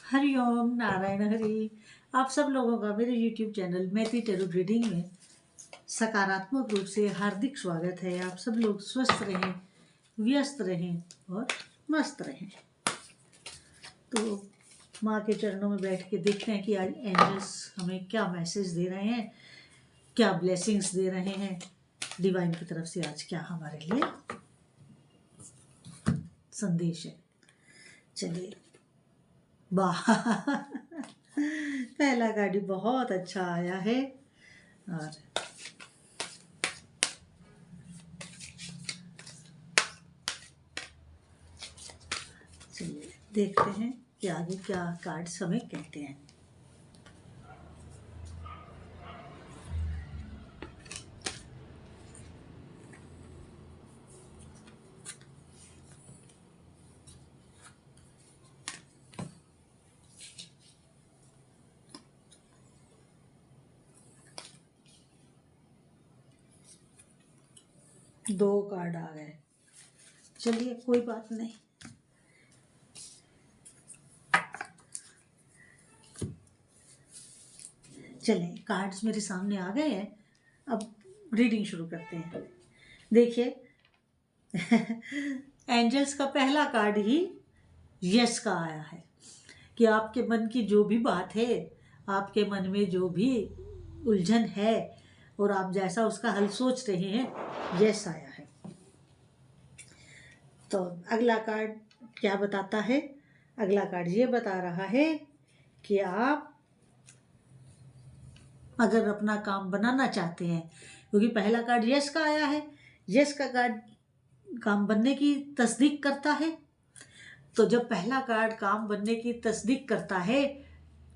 हरिओम नारायण हरि। आप सब लोगों का मेरे YouTube चैनल मैत्री टैरो रीडिंग में सकारात्मक रूप से हार्दिक स्वागत है। आप सब लोग स्वस्थ रहें, व्यस्त रहें और मस्त रहें। तो माँ के चरणों में बैठ के देखते हैं कि आज एंजल्स हमें क्या मैसेज दे रहे हैं, क्या ब्लेसिंग्स दे रहे हैं डिवाइन की तरफ से। आज क्या हमारे लिए संदेश है। चलिए, वाह पहला कार्ड बहुत अच्छा आया है। और चलिए देखते हैं कि आगे क्या कार्ड्स हमें कहते हैं। दो कार्ड आ गए। चलिए कोई बात नहीं। चलें, कार्ड्स मेरे सामने आ गए हैं। अब रीडिंग शुरू करते हैं। देखिए एंजल्स का पहला कार्ड ही यस का आया है कि आपके मन की जो भी बात है, आपके मन में जो भी उलझन है और आप जैसा उसका हल सोच रहे हैं, यस आया है। तो अगला कार्ड क्या बताता है? अगला कार्ड ये बता रहा है कि आप अगर अपना काम बनाना चाहते हैं, क्योंकि पहला कार्ड यस का आया है, यस का कार्ड काम बनने की तस्दीक करता है। तो जब पहला कार्ड काम बनने की तस्दीक करता है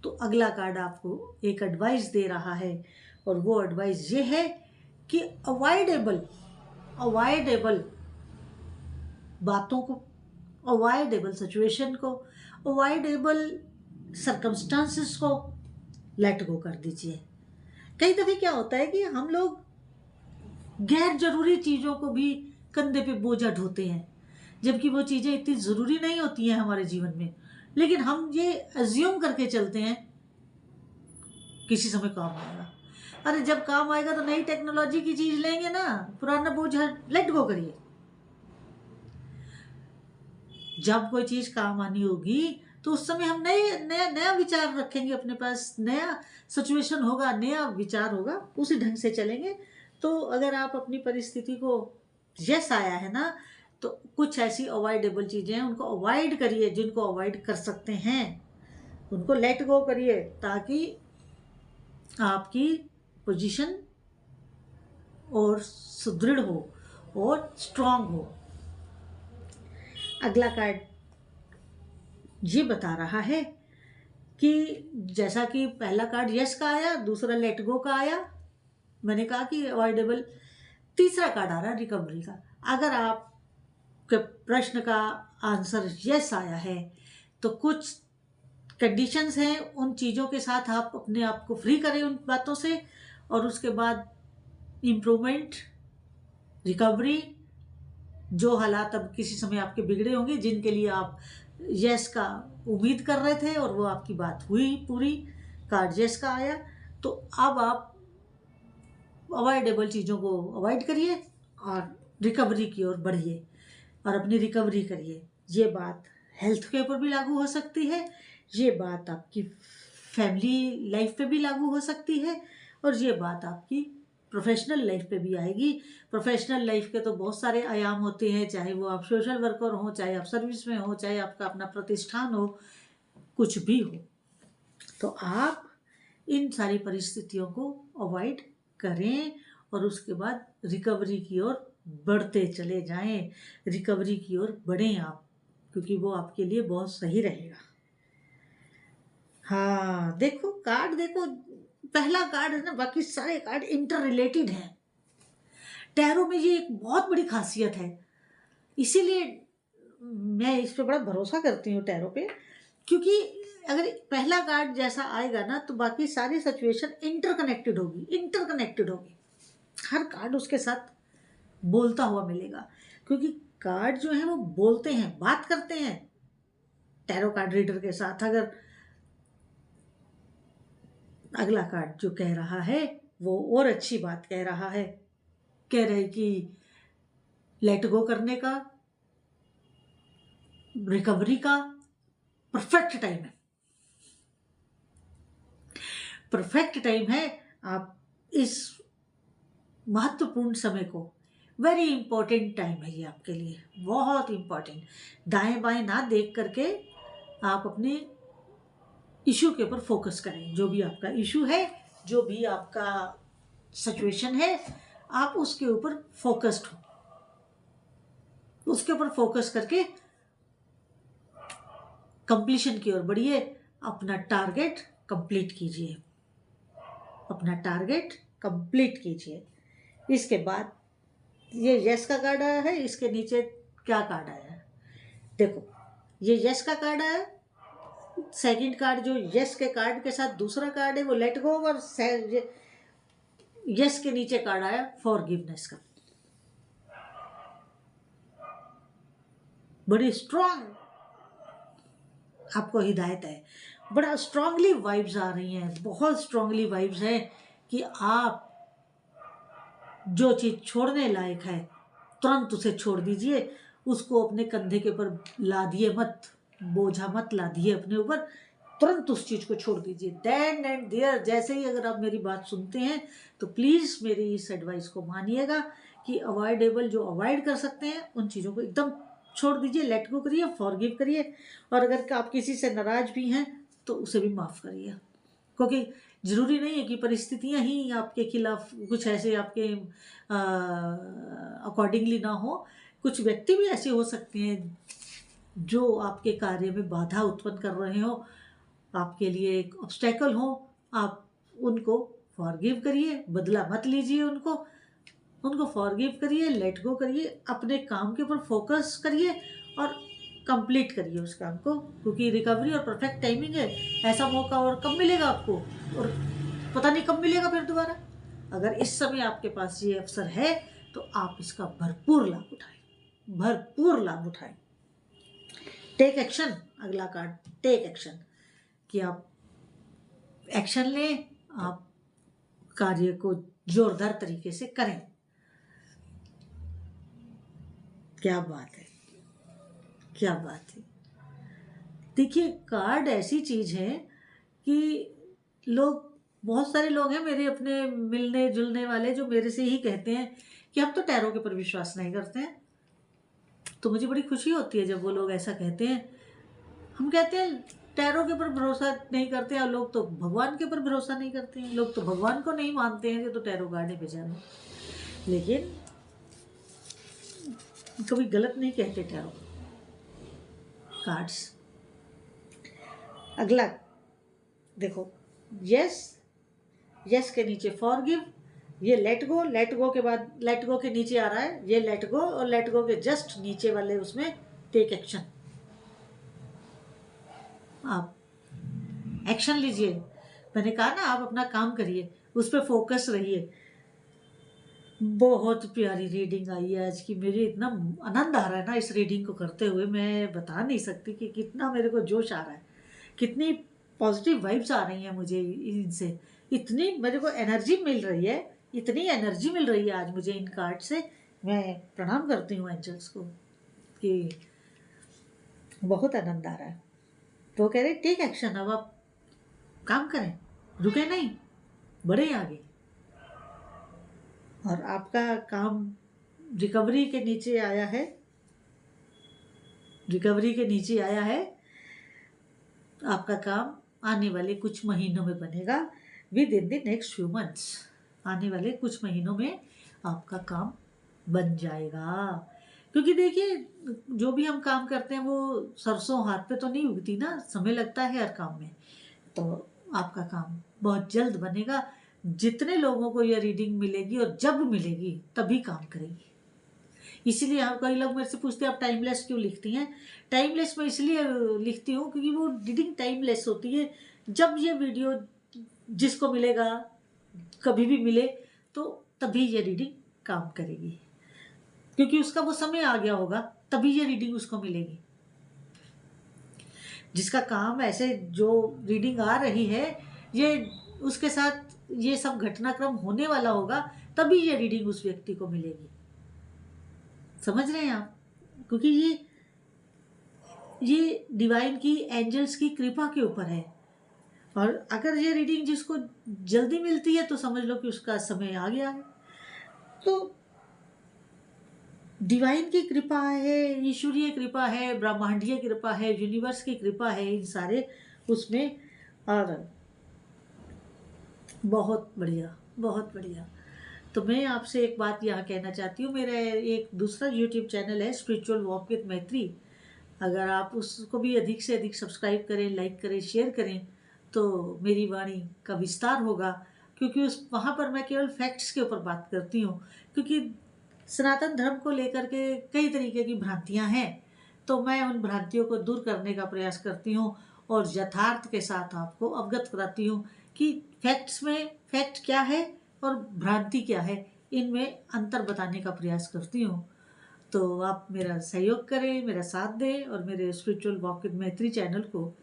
तो अगला कार्ड आपको एक एडवाइस दे रहा है, और वो एडवाइस ये है कि अवॉइडेबल बातों को, अवॉइडेबल सिचुएशन को, अवॉइडेबल सर्कमस्टांसेस को लेट गो कर दीजिए। कई दफ़े क्या होता है कि हम लोग गैर जरूरी चीज़ों को भी कंधे पे बोझा ढोते हैं, जबकि वो चीज़ें इतनी ज़रूरी नहीं होती हैं हमारे जीवन में, लेकिन हम ये अज्यूम करके चलते हैं किसी समय काम आएगा। अरे जब काम आएगा तो नई टेक्नोलॉजी की चीज़ लेंगे ना, पुराना बोझा लेट गो करिए। जब कोई चीज़ काम आनी होगी तो उस समय हम नया विचार रखेंगे, अपने पास नया सिचुएशन होगा, नया विचार होगा, उसी ढंग से चलेंगे। तो अगर आप अपनी परिस्थिति को यस आया है ना, तो कुछ ऐसी अवॉइडेबल चीज़ें हैं, उनको अवॉइड करिए। जिनको अवॉइड कर सकते हैं उनको लेट गो करिए, ताकि आपकी पोजीशन और सुदृढ़ हो और स्ट्रांग हो। अगला कार्ड ये बता रहा है कि जैसा कि पहला कार्ड यस का आया, दूसरा लेट गो का आया, मैंने कहा कि अवॉइडेबल, तीसरा कार्ड आ रहा है रिकवरी का। अगर आपके प्रश्न का आंसर यस आया है तो कुछ कंडीशंस हैं, उन चीज़ों के साथ आप अपने आप को फ्री करें उन बातों से, और उसके बाद इम्प्रूवमेंट, रिकवरी। जो हालात अब किसी समय आपके बिगड़े होंगे, जिनके लिए आप यस का उम्मीद कर रहे थे और वो आपकी बात हुई पूरी, कार्ड यस का आया, तो अब आप अवॉइडेबल चीज़ों को अवॉइड करिए और रिकवरी की ओर बढ़िए और अपनी रिकवरी करिए। ये बात हेल्थ के ऊपर भी लागू हो सकती है, ये बात आपकी फैमिली लाइफ पे भी लागू हो सकती है, और ये बात आपकी प्रोफेशनल लाइफ पे भी आएगी। प्रोफेशनल लाइफ के तो बहुत सारे आयाम होते हैं, चाहे वो आप सोशल वर्कर हो, चाहे आप सर्विस में हो, चाहे आपका अपना प्रतिष्ठान हो, कुछ भी हो। तो आप इन सारी परिस्थितियों को अवॉइड करें और उसके बाद रिकवरी की ओर बढ़ते चले जाएं, रिकवरी की ओर बढ़ें आप, क्योंकि वो आपके लिए बहुत सही रहेगा। हाँ देखो, कार्ड देखो, पहला कार्ड है ना, बाकी सारे कार्ड इंटर रिलेटेड हैं। टैरो में ये एक बहुत बड़ी खासियत है, इसीलिए मैं इस पे बड़ा भरोसा करती हूँ टैरो पे, क्योंकि अगर पहला कार्ड जैसा आएगा ना तो बाकी सारी सिचुएशन इंटरकनेक्टेड होगी। हर कार्ड उसके साथ बोलता हुआ मिलेगा, क्योंकि कार्ड जो है वो बोलते हैं, बात करते हैं टैरो कार्ड रीडर के साथ। अगर अगला कार्ड जो कह रहा है वो और अच्छी बात कह रहा है। कह रहे कि लेट गो करने का, रिकवरी का परफेक्ट टाइम है। परफेक्ट टाइम है। आप इस महत्वपूर्ण समय को, वेरी इंपॉर्टेंट टाइम है ये आपके लिए, बहुत इंपॉर्टेंट। दाएं बाएं ना देख करके आप अपने इशू के ऊपर फोकस करें। जो भी आपका इशू है, जो भी आपका सिचुएशन है, आप उसके ऊपर फोकस्ड हो, उसके ऊपर फोकस करके कंप्लीशन की ओर बढ़िए। अपना टारगेट कंप्लीट कीजिए, अपना टारगेट कंप्लीट कीजिए। इसके बाद ये यस का कार्ड आया है, इसके नीचे क्या कार्ड आया है देखो। ये यस का कार्ड आया, सेकंड कार्ड जो यस के कार्ड के साथ दूसरा कार्ड है वो लेट गो, और यस के नीचे कार्ड आया फॉरगिवनेस का। बड़ी स्ट्रांग आपको हिदायत है, बड़ा स्ट्रांगली वाइब्स आ रही हैं, बहुत स्ट्रांगली वाइब्स है कि आप जो चीज़ छोड़ने लायक है तुरंत उसे छोड़ दीजिए। उसको अपने कंधे के ऊपर लादिए मत, बोझा मत लादिए अपने ऊपर, तुरंत उस चीज़ को छोड़ दीजिए। देन एंड देयर जैसे ही अगर आप मेरी बात सुनते हैं तो प्लीज़ मेरी इस एडवाइस को मानिएगा कि अवॉइडेबल जो अवॉइड कर सकते हैं उन चीज़ों को एकदम छोड़ दीजिए, लेट गो करिए, फॉरगिव करिए। और अगर आप किसी से नाराज भी हैं तो उसे भी माफ़ करिए, क्योंकि ज़रूरी नहीं है कि परिस्थितियां ही आपके खिलाफ कुछ ऐसे आपके अकॉर्डिंगली ना हो। कुछ व्यक्ति भी ऐसे हो सकते हैं जो आपके कार्य में बाधा उत्पन्न कर रहे हो, आपके लिए एक ऑब्स्टेकल हो। आप उनको फॉरगिव करिए, बदला मत लीजिए उनको फॉरगिव करिए, लेट गो करिए, अपने काम के ऊपर फोकस करिए और कंप्लीट करिए उस काम को, क्योंकि रिकवरी और परफेक्ट टाइमिंग है। ऐसा मौका और कब मिलेगा आपको, और पता नहीं कब मिलेगा फिर दोबारा। अगर इस समय आपके पास ये अवसर है तो आप इसका भरपूर लाभ उठाएं, भरपूर लाभ उठाएं। टेक एक्शन, अगला कार्ड टेक एक्शन, कि आप एक्शन लें, आप कार्य को जोरदार तरीके से करें। क्या बात है, क्या बात है। देखिए कार्ड ऐसी चीज है कि लोग, बहुत सारे लोग हैं मेरे अपने मिलने जुलने वाले जो मेरे से ही कहते हैं कि हम तो टैरो के ऊपर विश्वास नहीं करते हैं। तो मुझे बड़ी खुशी होती है जब वो लोग ऐसा कहते हैं। हम कहते हैं टैरो के ऊपर भरोसा नहीं करते हैं, लोग तो भगवान के ऊपर भरोसा नहीं करते हैं, लोग तो भगवान को नहीं मानते हैं, ये तो टैरो कार्ड है बेचारे। लेकिन कभी गलत नहीं कहते टैरो कार्ड्स। अगला देखो, यस, यस के नीचे फॉरगिव, ये लेट गो, लेट गो के बाद लेट गो के नीचे आ रहा है ये लेट गो, और लेट गो के जस्ट नीचे वाले उसमें टेक एक्शन। आप एक्शन लीजिए। मैंने कहा ना, आप अपना काम करिए, उस पर फोकस रहिए। बहुत प्यारी रीडिंग आई है आज की मेरी, इतना आनंद आ रहा है ना इस रीडिंग को करते हुए, मैं बता नहीं सकती कि कितना मेरे को जोश आ रहा है, कितनी पॉजिटिव वाइब्स आ रही हैं मुझे इनसे, इतनी मेरे को एनर्जी मिल रही है, इतनी एनर्जी मिल रही है आज मुझे इन कार्ड से। मैं प्रणाम करती हूँ एंजल्स को कि बहुत आनंद आ रहा है। तो कह रहे टेक एक्शन, अब आप काम करें, रुके नहीं, बढ़े आगे। और आपका काम रिकवरी के नीचे आया है, रिकवरी के नीचे आया है। आपका काम आने वाले कुछ महीनों में बनेगा, with in the next few months. आने वाले कुछ महीनों में आपका काम बन जाएगा। क्योंकि देखिए जो भी हम काम करते हैं वो सरसों हाथ पे तो नहीं उगती ना, समय लगता है हर काम में। तो आपका काम बहुत जल्द बनेगा। जितने लोगों को ये रीडिंग मिलेगी और जब मिलेगी तभी काम करेगी। इसीलिए हम, कई लोग मेरे से पूछते हैं आप टाइमलेस क्यों लिखती हैं। टाइमलेस मैं इसलिए लिखती हूँ क्योंकि वो रीडिंग टाइमलेस होती है। जब ये वीडियो जिसको मिलेगा, कभी भी मिले, तो तभी ये रीडिंग काम करेगी, क्योंकि उसका वो समय आ गया होगा, तभी ये रीडिंग उसको मिलेगी। जिसका काम ऐसे जो रीडिंग आ रही है, ये उसके साथ ये सब घटनाक्रम होने वाला होगा, तभी ये रीडिंग उस व्यक्ति को मिलेगी। समझ रहे हैं आप? क्योंकि ये डिवाइन की, एंजल्स की कृपा के ऊपर है। और अगर ये रीडिंग जिसको जल्दी मिलती है तो समझ लो कि उसका समय आ गया है। तो डिवाइन की कृपा है, ईश्वरीय कृपा है, ब्रह्मांडीय कृपा है, यूनिवर्स की कृपा है, इन सारे उसमें। और बहुत बढ़िया, बहुत बढ़िया। तो मैं आपसे एक बात यहाँ कहना चाहती हूँ, मेरा एक दूसरा यूट्यूब चैनल है स्पिरिचुअल वॉक विद मैत्री। अगर आप उसको भी अधिक से अधिक सब्सक्राइब करें, लाइक करें, शेयर करें, तो मेरी वाणी का विस्तार होगा। क्योंकि वहाँ पर मैं केवल फैक्ट्स के ऊपर बात करती हूँ, क्योंकि सनातन धर्म को लेकर के कई तरीके की भ्रांतियाँ हैं, तो मैं उन भ्रांतियों को दूर करने का प्रयास करती हूँ और यथार्थ के साथ आपको अवगत कराती हूँ कि फैक्ट्स में फैक्ट क्या है और भ्रांति क्या है, इनमें अंतर बताने का प्रयास करती हूँ। तो आप मेरा सहयोग करें, मेरा साथ दें और मेरे स्पिरिचुअल वॉक विद मैत्री चैनल को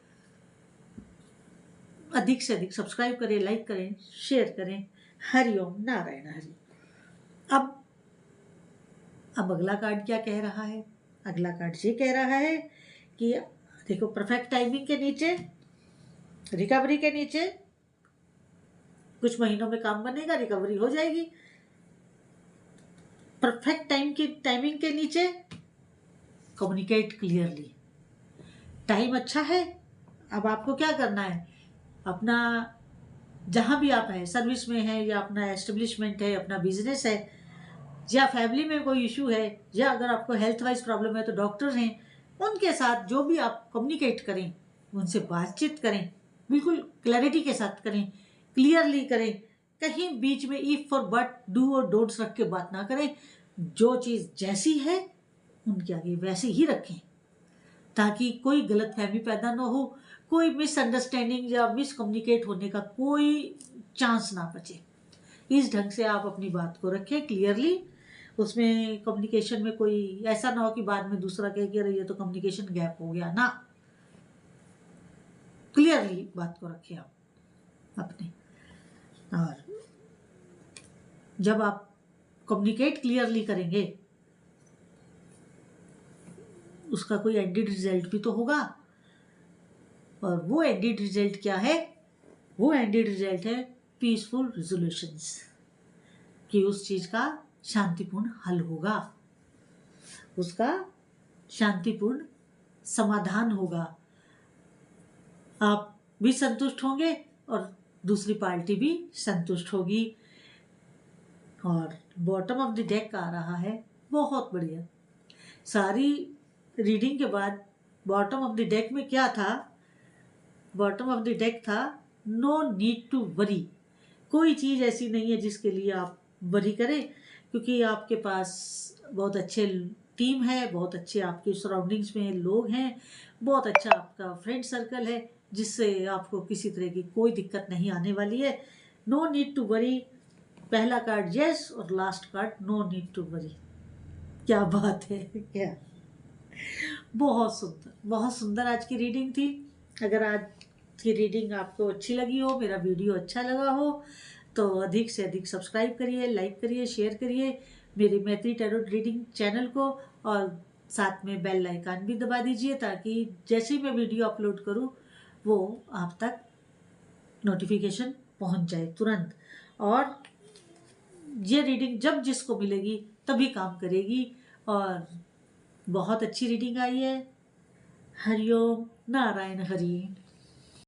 अधिक से अधिक सब्सक्राइब करें, लाइक करें, शेयर करें। हरिओम नारायण हरि। अब अगला कार्ड क्या कह रहा है? अगला कार्ड ये कह रहा है कि देखो, परफेक्ट टाइमिंग के नीचे, रिकवरी के नीचे, कुछ महीनों में काम बनेगा, रिकवरी हो जाएगी। परफेक्ट टाइमिंग के नीचे, कम्युनिकेट क्लियरली। टाइम अच्छा है, अब आपको क्या करना है? अपना जहां भी आप हैं, सर्विस में है या अपना एस्टेब्लिशमेंट है, अपना बिजनेस है, या फैमिली में कोई इशू है, या अगर आपको हेल्थ वाइज प्रॉब्लम है तो डॉक्टर हैं, उनके साथ जो भी आप कम्युनिकेट करें, उनसे बातचीत करें, बिल्कुल क्लैरिटी के साथ करें, क्लियरली करें। कहीं बीच में इफ और बट, डू और डोंट्स रख के बात ना करें। जो चीज़ जैसी है उनके आगे वैसे ही रखें, ताकि कोई गलत फहमी पैदा ना हो, कोई मिसअंडरस्टैंडिंग या मिसकम्युनिकेट होने का कोई चांस ना बचे। इस ढंग से आप अपनी बात को रखें क्लियरली। उसमें कम्युनिकेशन में कोई ऐसा ना हो कि बाद में दूसरा कहे कि अरे ये तो कम्युनिकेशन गैप हो गया ना। क्लियरली बात को रखें आप अपने। और जब आप कम्युनिकेट क्लियरली करेंगे, उसका कोई एंडेड रिजल्ट भी तो होगा। और वो एंडेड रिजल्ट क्या है? वो एंडेड रिजल्ट है पीसफुल रिजोल्यूशंस, कि उस चीज का शांतिपूर्ण हल होगा, उसका शांतिपूर्ण समाधान होगा। आप भी संतुष्ट होंगे और दूसरी पार्टी भी संतुष्ट होगी। और बॉटम ऑफ द डेक आ रहा है, बहुत बढ़िया। सारी रीडिंग के बाद बॉटम ऑफ द डेक में क्या था? बॉटम ऑफ द डेक था नो नीड टू वरी। कोई चीज़ ऐसी नहीं है जिसके लिए आप वरी करें, क्योंकि आपके पास बहुत अच्छे टीम है, बहुत अच्छे आपके सराउंडिंग्स में लोग हैं, बहुत अच्छा आपका फ्रेंड सर्कल है, जिससे आपको किसी तरह की कोई दिक्कत नहीं आने वाली है। No need to worry. पहला कार्ड यस और last card no need to worry. क्या बात है, क्या बहुत सुंदर, बहुत सुंदर आज की रीडिंग थी। अगर आज की रीडिंग आपको अच्छी लगी हो, मेरा वीडियो अच्छा लगा हो, तो अधिक से अधिक सब्सक्राइब करिए, लाइक करिए, शेयर करिए मेरे मैत्री टैरोट रीडिंग चैनल को, और साथ में बेल आइकन भी दबा दीजिए, ताकि जैसे ही मैं वीडियो अपलोड करूं वो आप तक नोटिफिकेशन पहुंच जाए तुरंत। और ये रीडिंग जब जिसको मिलेगी तभी काम करेगी। और बहुत अच्छी रीडिंग आई है। हरिओम नारायण हरि।